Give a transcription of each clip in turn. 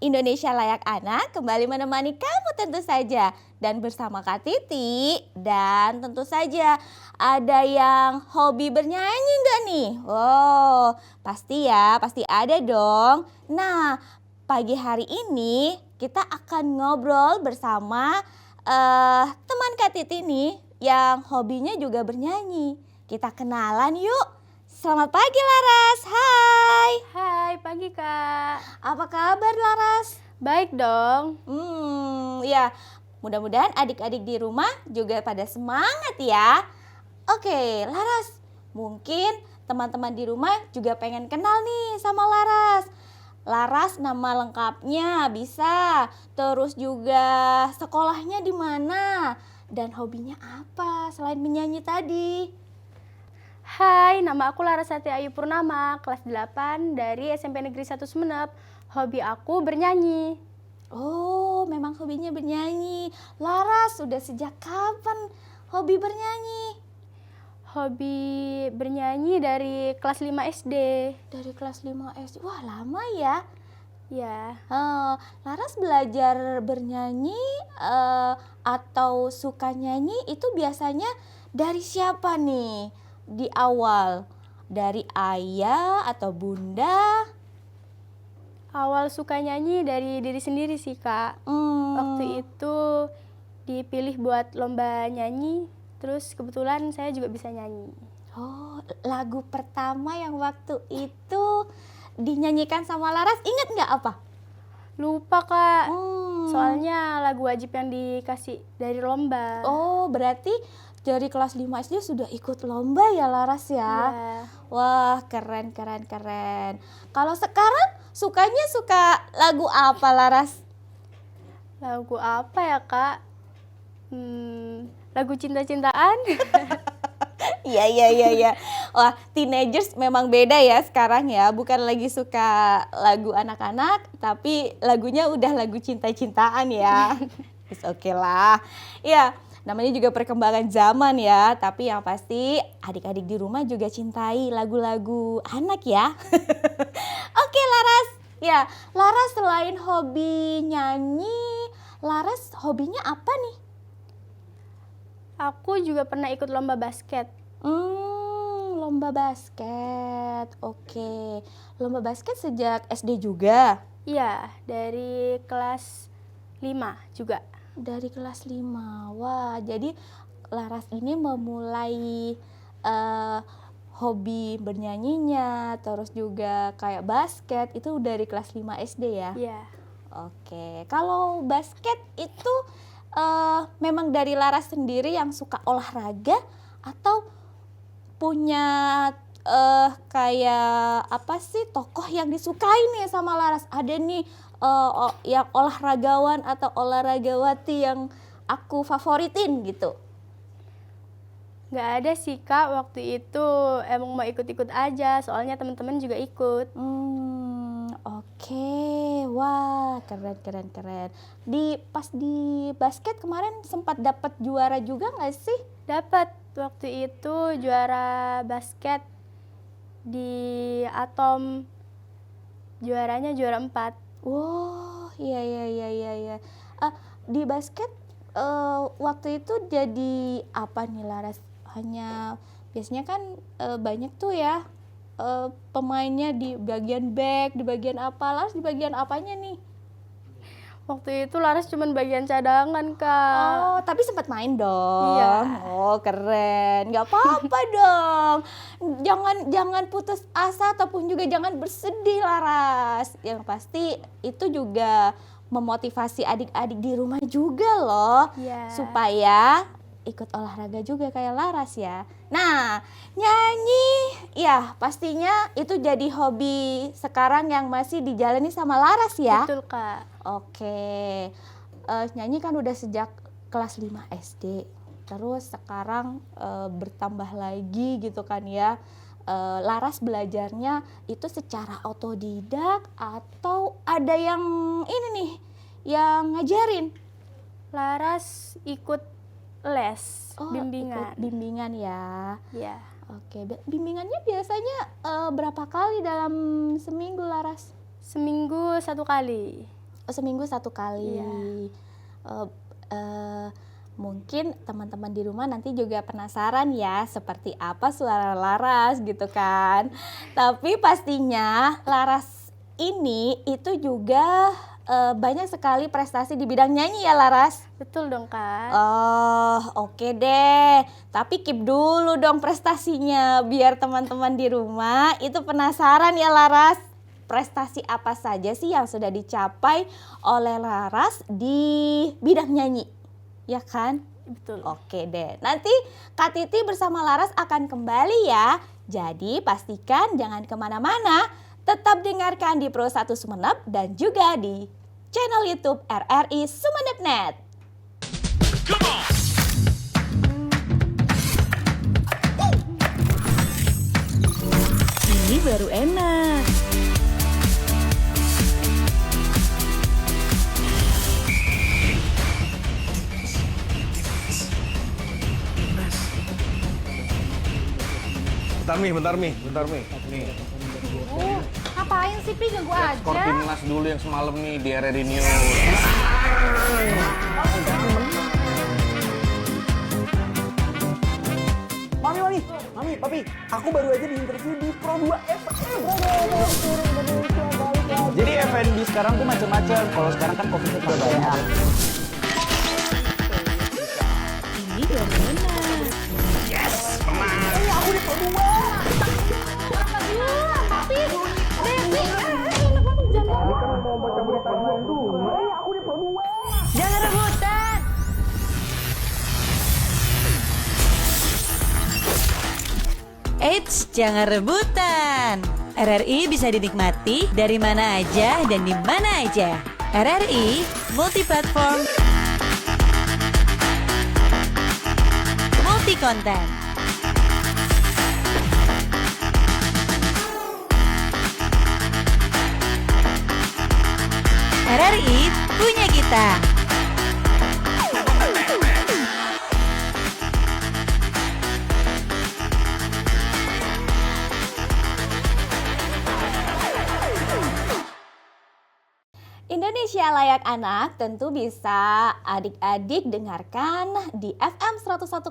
Indonesia Layak Anak kembali menemani kamu tentu saja. Dan bersama Kak Titi, dan tentu saja ada yang hobi bernyanyi nggak nih? Oh, pasti ya, pasti ada dong. Nah, pagi hari ini kita akan ngobrol bersama teman Kak Titi nih yang hobinya juga bernyanyi. Kita kenalan yuk. Selamat pagi Laras, hai. Hai, pagi Kak. Apa kabar Laras? Baik dong. Ya, mudah-mudahan adik-adik di rumah juga pada semangat ya. Oke, Laras, mungkin teman-teman di rumah juga pengen kenal nih sama Laras. Laras nama lengkapnya bisa, terus juga sekolahnya di mana, dan hobinya apa selain menyanyi tadi? Hai, nama aku Larasati Ayu Purnama, kelas 8 dari SMP Negeri 1 Sumeneb. Hobi aku bernyanyi. Oh, memang hobinya bernyanyi. Laras, sudah sejak kapan hobi bernyanyi? Hobi bernyanyi dari kelas 5 SD. Dari kelas 5 SD. Wah, lama ya. Ya, Laras belajar bernyanyi atau suka nyanyi itu biasanya dari siapa nih di awal? Dari ayah atau bunda? awal suka nyanyi dari diri sendiri sih Kak. Waktu itu dipilih buat lomba nyanyi, terus kebetulan saya juga bisa nyanyi. Oh, lagu pertama yang waktu itu dinyanyikan sama Laras, ingat nggak apa? Lupa Kak, Soalnya soalnya lagu wajib yang dikasih dari lomba. Oh, berarti dari kelas 5 SD sudah ikut lomba ya Laras ya? Iya. Wah, keren. Kalau sekarang sukanya suka lagu apa Laras? Lagu apa ya Kak? Lagu cinta-cintaan. Iya. Wah, teenagers memang beda ya sekarang ya. Bukan lagi suka lagu anak-anak, tapi lagunya udah lagu cinta-cintaan ya. It's okay lah. Ya, namanya juga perkembangan zaman ya. Tapi yang pasti adik-adik di rumah juga cintai lagu-lagu anak ya. Oke Laras. Ya, Laras selain hobi nyanyi, Laras hobinya apa nih? Aku juga pernah ikut lomba basket. Lomba basket. Oke. Lomba basket sejak SD juga? Iya, dari kelas 5 juga. Dari kelas 5. Wah, jadi Laras ini memulai hobi bernyanyinya, terus juga kayak basket itu dari kelas 5 SD ya? Iya. Oke. Kalau basket itu memang dari Laras sendiri yang suka olahraga atau punya kayak apa sih tokoh yang disukai nih sama Laras? Ada nih yang olahragawan atau olahragawati yang aku favoritin gitu. Nggak ada sih Kak, waktu itu emang mau ikut-ikut aja, soalnya teman-teman juga ikut. Oke. Wah, keren. Pas di basket kemarin sempat dapat juara juga nggak sih? Dapat waktu itu juara basket di Atom, juaranya juara 4. Wow, iya. Di basket waktu itu jadi apa nih Laras? Hanya biasanya kan banyak tuh ya pemainnya di bagian back, di bagian apa? Laras di bagian apanya nih? Waktu itu Laras cuman bagian cadangan Kak. Oh, tapi sempat main dong. Iya. Oh, keren. Nggak apa-apa dong. Jangan putus asa ataupun juga jangan bersedih, Laras. Yang pasti itu juga memotivasi adik-adik di rumah juga loh. Iya. Supaya ikut olahraga juga kayak Laras ya. Nah, nyanyi ya pastinya itu jadi hobi sekarang yang masih dijalani sama Laras ya. Betul Kak. Oke, nyanyi kan udah sejak kelas 5 SD, terus sekarang bertambah lagi gitu kan ya. Laras belajarnya itu secara otodidak atau ada yang ini nih, yang ngajarin? Laras ikut les, bimbingan. Ikut bimbingan ya. Iya. Oke, bimbingannya biasanya berapa kali dalam seminggu Laras? Seminggu 1 kali. Seminggu 1 kali. Iya. Eh, eh, Mungkin teman-teman di rumah nanti juga penasaran ya seperti apa suara Laras gitu kan. Tapi pastinya Laras ini itu juga banyak sekali prestasi di bidang nyanyi ya Laras. Betul dong, Kak. Oh, oke deh. Tapi keep dulu dong prestasinya biar teman-teman di rumah itu penasaran ya Laras. Prestasi apa saja sih yang sudah dicapai oleh Laras di bidang nyanyi? Ya kan? Betul. Oke deh. Nanti Kak Titi bersama Laras akan kembali ya. Jadi pastikan jangan kemana-mana. Tetap dengarkan di Pro 1 Sumeneb dan juga di channel YouTube RRI Sumeneb.net. Ini baru enak. Bentar Mi. Nih, Ngapain sih Pi ganggu aja? skor timnas dulu yang semalam nih di RRI News. Mami, Papi, aku baru aja diinterview di Pro 2 FM. Jadi F&B sekarang tuh macam-macam. Kalau sekarang kan Covid udah banyak. Ini baru enak. Jangan rebutan. Eits, jangan rebutan. RRI bisa dinikmati dari mana aja dan di mana aja. RRI multi platform, multi konten. RRI punya kita. Indonesia Layak Anak tentu bisa adik-adik dengarkan di FM 101,3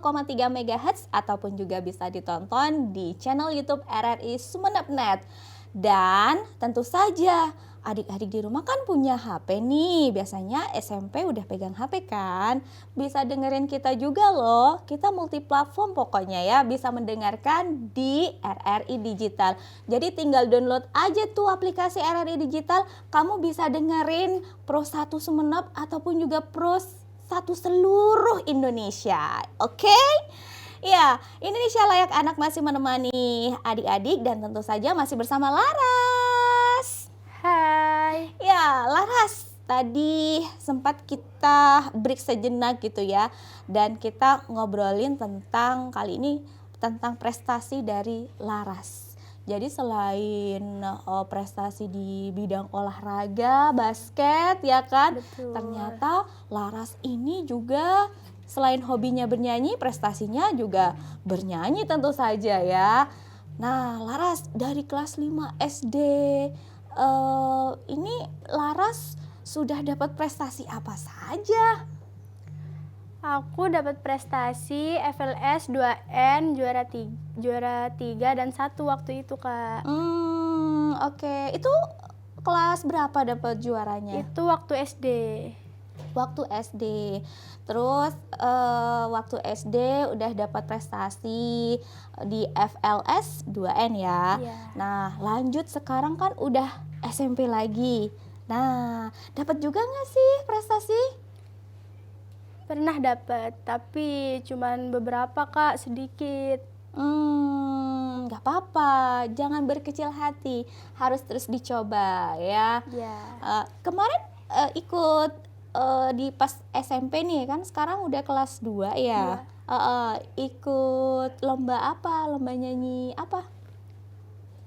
MHz ataupun juga bisa ditonton di channel YouTube RRI Sumeneb.net. Dan tentu saja adik-adik di rumah kan punya HP nih, biasanya SMP udah pegang HP kan, bisa dengerin kita juga loh, kita multiplatform pokoknya ya, bisa mendengarkan di RRI Digital. Jadi tinggal download aja tuh aplikasi RRI Digital, kamu bisa dengerin Pro 1 Sumeneb ataupun juga Pro 1 seluruh Indonesia, oke? Ya, Indonesia Layak Anak masih menemani adik-adik dan tentu saja masih bersama Laras. Hai. Ya, Laras, tadi sempat kita break sejenak gitu ya. Dan kita ngobrolin tentang kali ini tentang prestasi dari Laras. Jadi selain prestasi di bidang olahraga, basket ya kan. Betul. Ternyata Laras ini juga selain hobinya bernyanyi, prestasinya juga bernyanyi tentu saja ya. Nah, Laras dari kelas 5 SD, ini Laras sudah dapat prestasi apa saja? Aku dapat prestasi FLS 2N juara 3 dan 1 waktu itu, Kak. Oke. Itu kelas berapa dapat juaranya? Itu waktu SD. Waktu SD. Terus waktu SD udah dapat prestasi di FLS 2N ya. Iya. Nah, lanjut sekarang kan udah SMP lagi. Nah, dapat juga nggak sih prestasi? Pernah dapat, tapi cuman beberapa, Kak, sedikit. Nggak apa-apa, jangan berkecil hati, harus terus dicoba ya. Ya. Kemarin ikut di pas SMP nih kan, sekarang udah kelas 2 ya. Ikut lomba apa? Lomba nyanyi apa?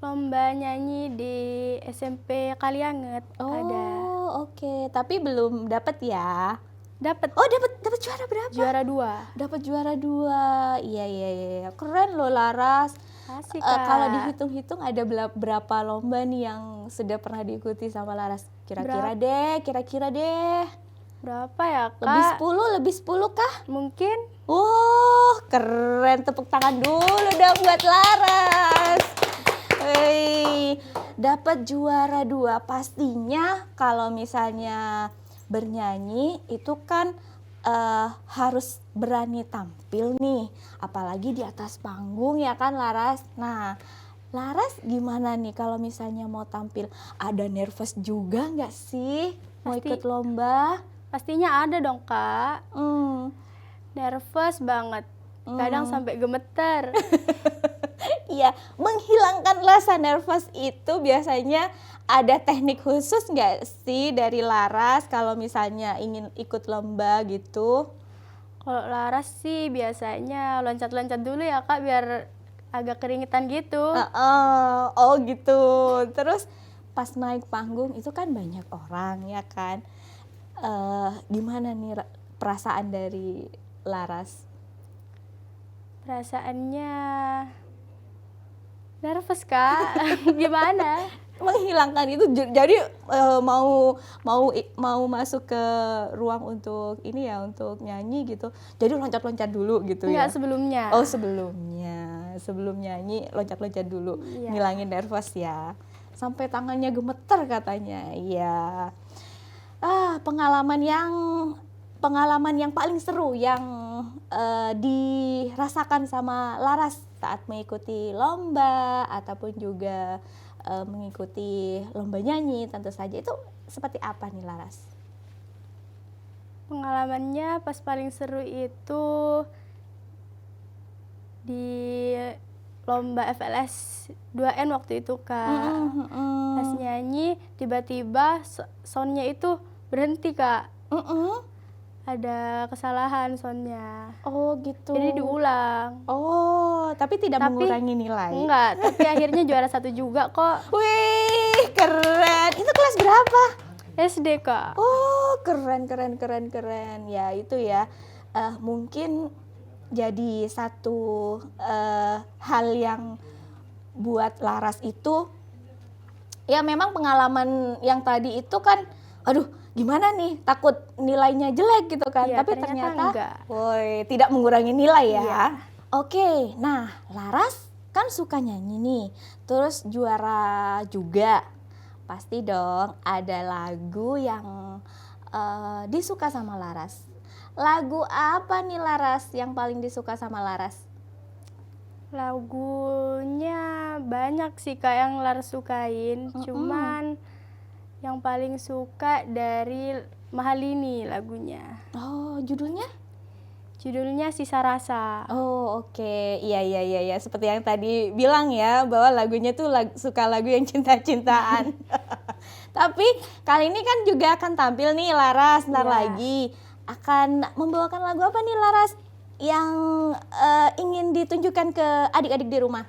Lomba nyanyi di SMP Kalianget ada. Oh, oke. Tapi belum dapat ya. Dapat Oh, dapat juara berapa? juara 2. Dapat juara 2. Iya. Keren loh Laras. Kasih, Kalau Kak. dihitung-hitung ada berapa lomba nih yang sudah pernah diikuti sama Laras? Kira-kira deh. Berapa ya, Kak? Lebih 10 kah? Mungkin. Keren. Tepuk tangan dulu dong buat Laras. Hei, dapat juara 2. Pastinya kalau misalnya bernyanyi itu kan harus berani tampil nih, apalagi di atas panggung ya kan Laras. Nah, Laras gimana nih kalau misalnya mau tampil? Ada nervous juga nggak sih mau Pasti. ikut lomba? Pastinya ada dong, Kak. Nervous banget. Kadang sampai gemeter. Iya, menghilangkan rasa nervous itu biasanya ada teknik khusus nggak sih dari Laras kalau misalnya ingin ikut lomba gitu? Kalau Laras sih biasanya loncat-loncat dulu ya, Kak, biar agak keringetan gitu. Oh gitu. Terus pas naik panggung itu kan banyak orang ya kan? Gimana nih perasaan dari Laras? Perasaannya nervous, Kak. Gimana? Menghilangkan itu jadi mau masuk ke ruang untuk ini ya, untuk nyanyi gitu. Jadi loncat-loncat dulu gitu ya. Enggak, sebelumnya. Oh, sebelum nyanyi loncat-loncat dulu, Iya. ngilangin nervous ya. Sampai tangannya gemeter katanya. Iya. Pengalaman yang paling seru yang dirasakan sama Laras saat mengikuti lomba ataupun juga mengikuti lomba nyanyi tentu saja, itu seperti apa nih Laras? Pengalamannya pas paling seru itu di lomba FLS 2N waktu itu, Kak. Pas nyanyi tiba-tiba soundnya itu berhenti, Kak. Ada kesalahan soundnya. Oh gitu. Jadi diulang. Oh, tapi tidak Tapi- mengurangi nilai. Enggak, tapi akhirnya juara 1 juga kok. Wih, keren. Itu kelas berapa? SD, Kak. Oh, keren. Ya, itu ya. Mungkin jadi satu hal yang buat Laras itu, ya memang pengalaman yang tadi itu kan, aduh gimana nih, takut nilainya jelek gitu kan. Iya, Tapi ternyata ternyata, enggak. woi, tidak mengurangi nilai ya. Iya. Oke, nah Laras kan suka nyanyi nih, terus juara juga. Pasti dong ada lagu yang disuka sama Laras. Lagu apa nih Laras yang paling disuka sama Laras? Lagunya banyak sih, Kak, yang Laras sukain. Cuman yang paling suka dari Mahalini lagunya. Oh, judulnya? Judulnya Sisa Rasa. Oh, oke. Iya. Seperti yang tadi bilang ya, bahwa lagunya tuh suka lagu yang cinta-cintaan. Tapi kali ini kan juga akan tampil nih Laras, ntar Iya. lagi. Akan membawakan lagu apa nih Laras yang ingin ditunjukkan ke adik-adik di rumah?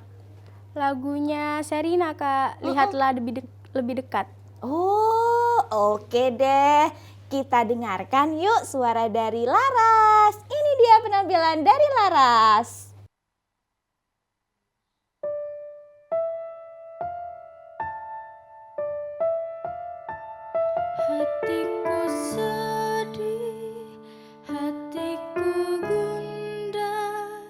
Lagunya Sherina, Kak. Lihatlah lebih dekat. Oh, oke deh. Kita dengarkan yuk suara dari Laras. Ini dia penampilan dari Laras. Hatiku sedih, hatiku gundah,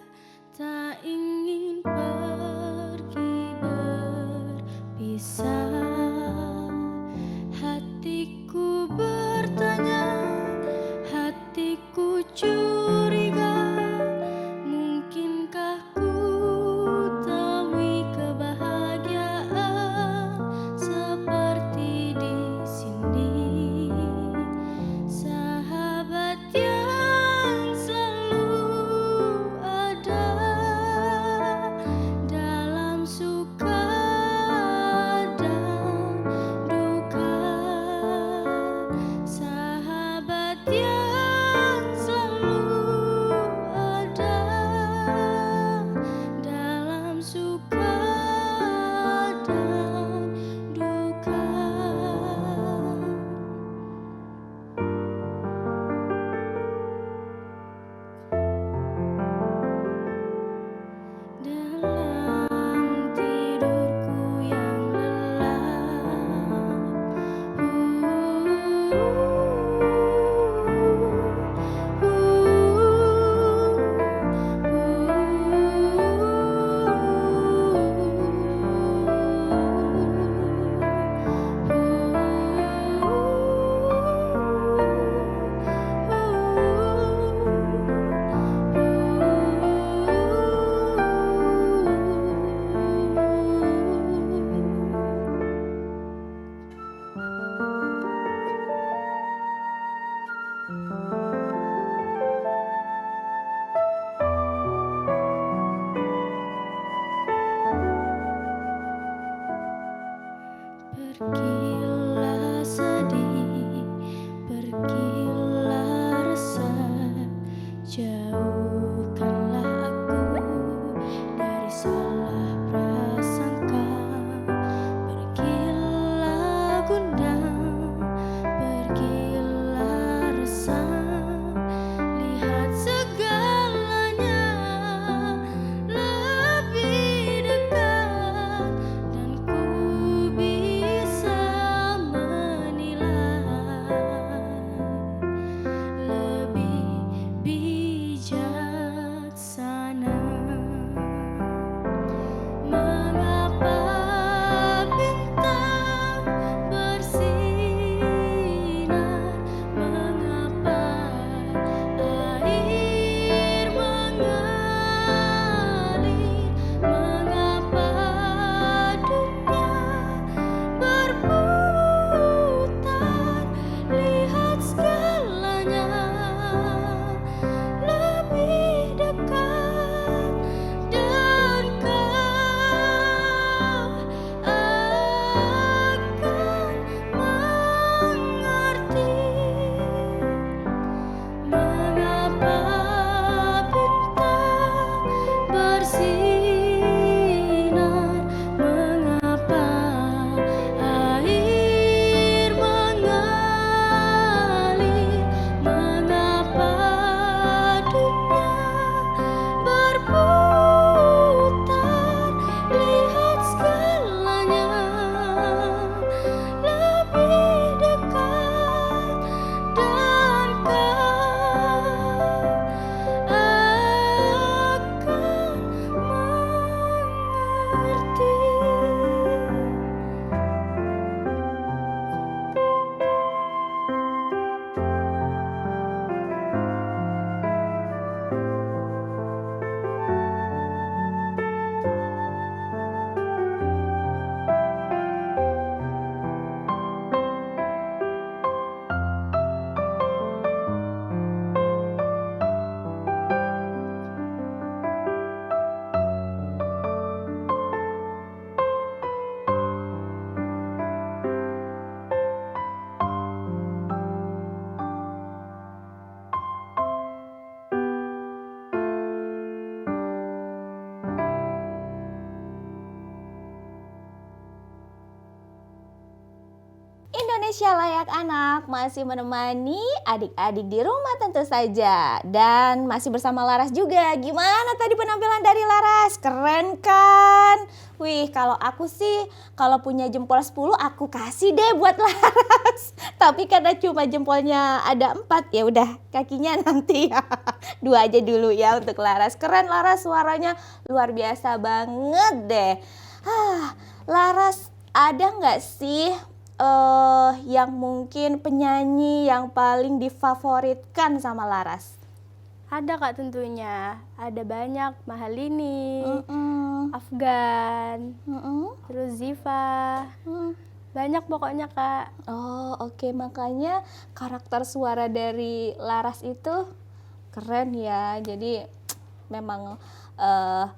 tak ingin pergi berpisah. Hatiku bertanya, hatiku curiga, mungkin Indonesia Layak Anak masih menemani adik-adik di rumah tentu saja. Dan masih bersama Laras juga. Gimana tadi penampilan dari Laras? Keren kan? Wih, kalau aku sih kalau punya jempol 10 aku kasih deh buat Laras. Tapi karena cuma jempolnya ada 4, ya udah kakinya nanti 2 aja dulu ya untuk Laras. Keren Laras, suaranya luar biasa banget deh. Laras, ada nggak sih yang mungkin penyanyi yang paling difavoritkan sama Laras? Ada Kak tentunya, ada banyak, Mahalini, Afgan, terus Ziva, banyak pokoknya Kak. Oh oke, makanya karakter suara dari Laras itu keren ya, jadi memang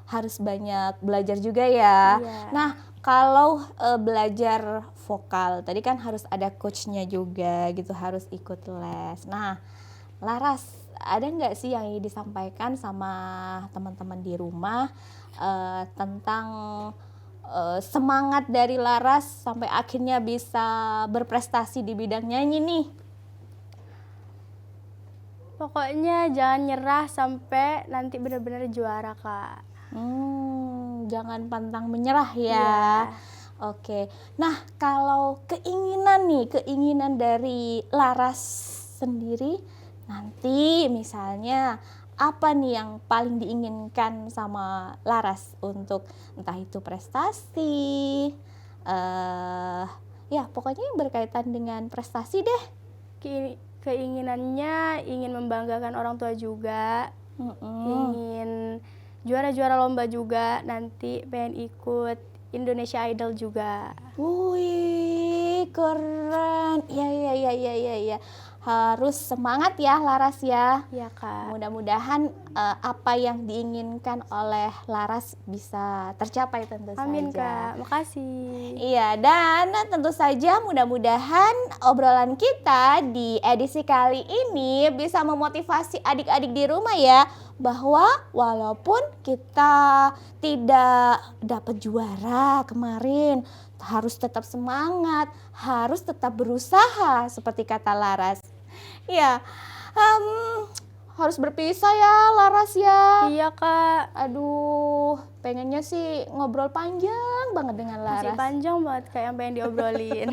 harus banyak belajar juga ya. Iya. Nah, kalau belajar vokal, tadi kan harus ada coachnya juga gitu, harus ikut les. Nah, Laras, ada nggak sih yang disampaikan sama teman-teman di rumah tentang semangat dari Laras sampai akhirnya bisa berprestasi di bidang nyanyi nih? Pokoknya jangan nyerah sampai nanti benar-benar juara Kak. Jangan pantang menyerah ya. Iya. Oke. Nah, kalau keinginan dari Laras sendiri nanti misalnya apa nih yang paling diinginkan sama Laras untuk entah itu prestasi, ya pokoknya yang berkaitan dengan prestasi deh. Keinginannya ingin membanggakan orang tua juga, ingin juara-juara lomba juga, nanti pengen ikut Indonesia Idol juga. Wih, keren. Ya. Harus semangat ya Laras ya. Iya Kak. Mudah-mudahan apa yang diinginkan oleh Laras bisa tercapai tentu Amin saja. Kak, makasih. Iya, dan tentu saja mudah-mudahan obrolan kita di edisi kali ini bisa memotivasi adik-adik di rumah ya, bahwa walaupun kita tidak dapat juara kemarin, harus tetap semangat, harus tetap berusaha seperti kata Laras. Ya, harus berpisah ya Laras ya. Iya Kak, Aduh, pengennya sih ngobrol panjang banget dengan masih Laras. panjang banget kayak yang pengen diobrolin.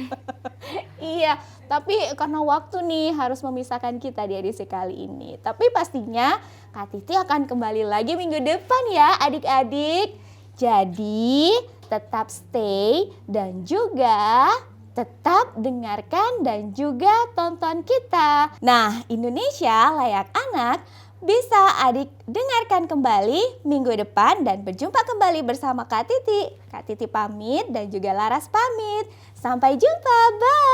Iya, tapi karena waktu nih harus memisahkan kita di edisi kali ini. Tapi pastinya Kak Titi akan kembali lagi minggu depan ya adik-adik. Jadi tetap stay dan juga tetap dengarkan dan juga tonton kita. Nah, Indonesia Layak Anak bisa adik dengarkan kembali minggu depan dan berjumpa kembali bersama Kak Titi. Kak Titi pamit dan juga Laras pamit. Sampai jumpa, bye!